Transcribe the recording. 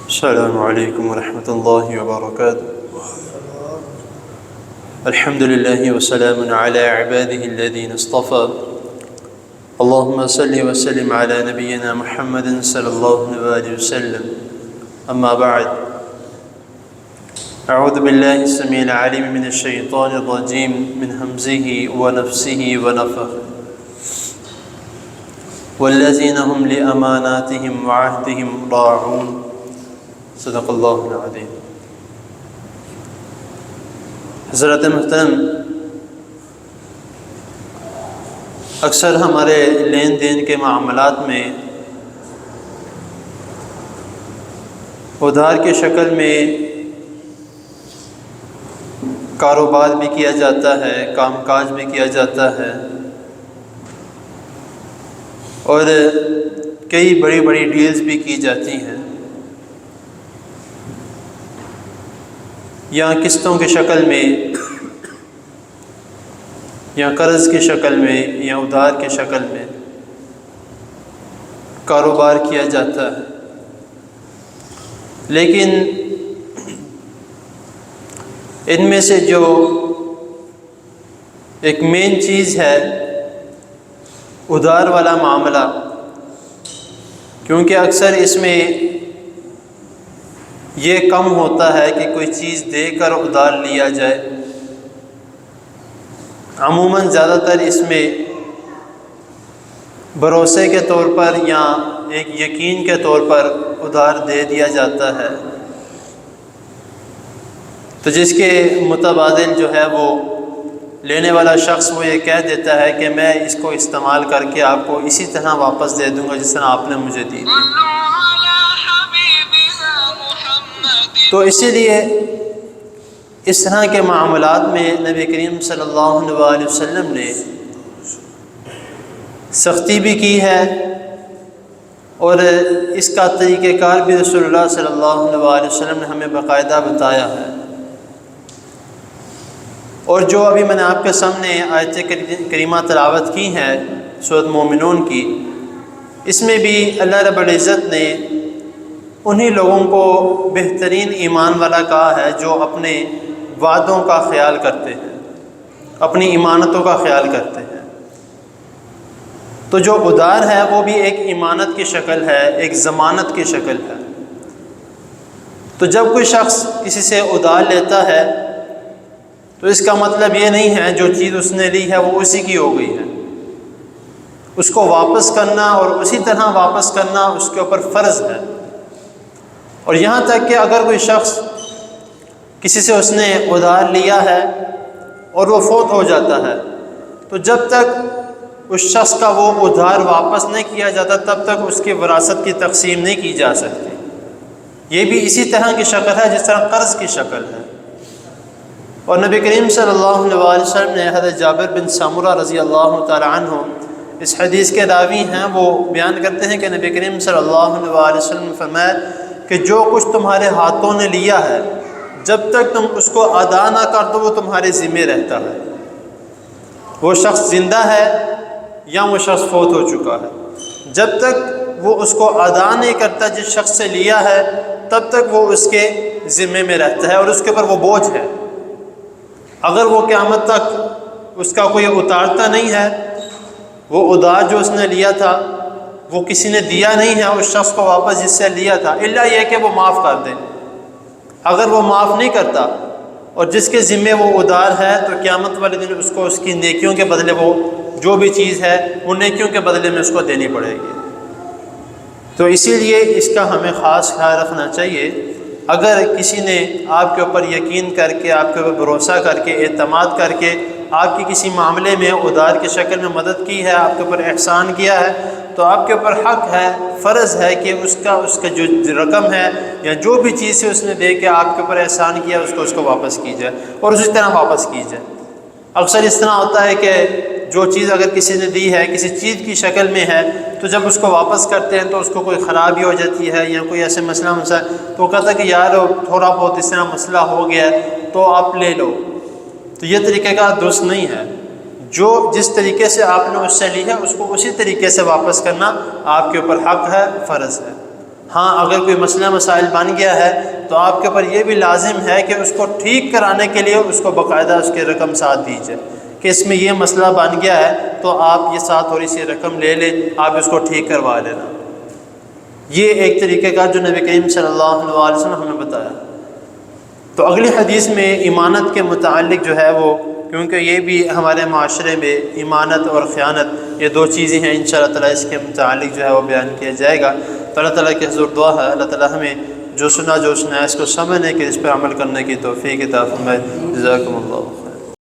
السلام علیکم ورحمۃ اللہ وبرکاتہ۔ الحمد للہ وسلام علی عباده الذین اصطفى۔ اللہم صلی وسلم علی نبینا محمد صلی اللہ علیہ وسلم۔ اما بعد، اعوذ باللہ السمیع العلیم من الشیطان الرجیم من حمزہ ونفسہ ونفخہ۔ والذین هم لأماناتهم وعہدهم راعون۔ صدق اللہ العظیم۔ حضرت محترم، اکثر ہمارے لین دین کے معاملات میں ادھار کی شکل میں کاروبار بھی کیا جاتا ہے، کام کاج بھی کیا جاتا ہے، اور کئی بڑی بڑی ڈیلز بھی کی جاتی ہیں، یا قسطوں کی شکل میں، یا قرض کی شکل میں، یا ادھار کی شکل میں کاروبار کیا جاتا ہے۔ لیکن ان میں سے جو ایک مین چیز ہے ادھار والا معاملہ، کیونکہ اکثر اس میں یہ کم ہوتا ہے کہ کوئی چیز دے کر ادھار لیا جائے۔ عموماً زیادہ تر اس میں بھروسے کے طور پر یا ایک یقین کے طور پر ادھار دے دیا جاتا ہے، تو جس کے متبادل جو ہے وہ لینے والا شخص وہ یہ کہہ دیتا ہے کہ میں اس کو استعمال کر کے آپ کو اسی طرح واپس دے دوں گا جس طرح آپ نے مجھے دی۔ تو اسی لیے اس طرح کے معاملات میں نبی کریم صلی اللہ علیہ وسلم نے سختی بھی کی ہے، اور اس کا طریقہ کار بھی رسول اللہ صلی اللہ علیہ وسلم نے ہمیں باقاعدہ بتایا ہے۔ اور جو ابھی میں نے آپ کے سامنے آیت کریمہ تلاوت کی ہے سورۃ مومنون کی، اس میں بھی اللہ رب العزت نے انہی لوگوں کو بہترین ایمان والا کہا ہے جو اپنے وعدوں کا خیال کرتے ہیں، اپنی امانتوں کا خیال کرتے ہیں۔ تو جو ادھار ہے وہ بھی ایک امانت کی شکل ہے، ایک ضمانت کی شکل ہے۔ تو جب کوئی شخص کسی سے ادھار لیتا ہے تو اس کا مطلب یہ نہیں ہے جو چیز اس نے لی ہے وہ اسی کی ہو گئی ہے۔ اس کو واپس کرنا اور اسی طرح واپس کرنا اس کے اوپر فرض ہے۔ اور یہاں تک کہ اگر کوئی شخص کسی سے اس نے ادھار لیا ہے اور وہ فوت ہو جاتا ہے، تو جب تک اس شخص کا وہ ادھار واپس نہیں کیا جاتا تب تک اس کی وراثت کی تقسیم نہیں کی جا سکتی۔ یہ بھی اسی طرح کی شکل ہے جس طرح قرض کی شکل ہے۔ اور نبی کریم صلی اللہ علیہ وسلم نے حضرت جابر بن سمرہ رضی اللہ تعالی عنہ اس حدیث کے راوی ہیں، وہ بیان کرتے ہیں کہ نبی کریم صلی اللہ علیہ وسلم نے فرمایا کہ جو کچھ تمہارے ہاتھوں نے لیا ہے جب تک تم اس کو ادا نہ کر دو وہ تمہارے ذمہ رہتا ہے۔ وہ شخص زندہ ہے یا وہ شخص فوت ہو چکا ہے، جب تک وہ اس کو ادا نہیں کرتا جس شخص سے لیا ہے تب تک وہ اس کے ذمے میں رہتا ہے اور اس کے اوپر وہ بوجھ ہے۔ اگر وہ قیامت تک اس کا کوئی اتارتا نہیں ہے، وہ ادھار جو اس نے لیا تھا وہ کسی نے دیا نہیں ہے اس شخص کو واپس جس سے لیا تھا، الا یہ کہ وہ معاف کر دے۔ اگر وہ معاف نہیں کرتا اور جس کے ذمے وہ ادھار ہے تو قیامت والے دن اس کو اس کی نیکیوں کے بدلے وہ جو بھی چیز ہے وہ نیکیوں کے بدلے میں اس کو دینی پڑے گی۔ تو اسی لیے اس کا ہمیں خاص خیال رکھنا چاہیے۔ اگر کسی نے آپ کے اوپر یقین کر کے، آپ کے اوپر بھروسہ کر کے، اعتماد کر کے آپ کی کسی معاملے میں ادھار کی شکل میں مدد کی ہے، آپ کے اوپر احسان کیا ہے، تو آپ کے اوپر حق ہے، فرض ہے کہ اس کا جو رقم ہے یا جو بھی چیز سے اس نے دے کے آپ کے اوپر احسان کیا اس کو واپس کی جائے اور اسی طرح واپس کی جائے۔ اکثر اس طرح ہوتا ہے کہ جو چیز اگر کسی نے دی ہے کسی چیز کی شکل میں ہے تو جب اس کو واپس کرتے ہیں تو اس کو کوئی خرابی ہو جاتی ہے یا کوئی ایسے مسئلہ تو وہ کہتا ہے کہ یار تھوڑا بہت اس طرح مسئلہ ہو گیا تو آپ لے لو، تو یہ طریقہ کا درست نہیں ہے۔ جو جس طریقے سے آپ نے اس سے لی ہے اس کو اسی طریقے سے واپس کرنا آپ کے اوپر حق ہے، فرض ہے۔ ہاں اگر کوئی مسئلہ مسائل بن گیا ہے تو آپ کے اوپر یہ بھی لازم ہے کہ اس کو ٹھیک کرانے کے لیے اس کو باقاعدہ اس کی رقم ساتھ دیجیے کہ اس میں یہ مسئلہ بن گیا ہے تو آپ یہ ساتھ تھوڑی سی رقم لے لیں، آپ اس کو ٹھیک کروا لینا۔ یہ ایک طریقہ کا جو نبی کریم صلی اللہ علیہ وسلم ہمیں بتایا۔ تو اگلی حدیث میں امانت کے متعلق جو ہے وہ، کیونکہ یہ بھی ہمارے معاشرے میں امانت اور خیانت یہ دو چیزیں ہیں، انشاءاللہ تعالیٰ اس کے متعلق جو ہے وہ بیان کیا جائے گا۔ تو اللہ تعالیٰ کے حضور دعا ہے اللہ تعالیٰ ہمیں جو سنا ہے اس کو سمجھنے کے، اس پر عمل کرنے کی توفیق عطا فرمائے۔ جزاکم اللہ۔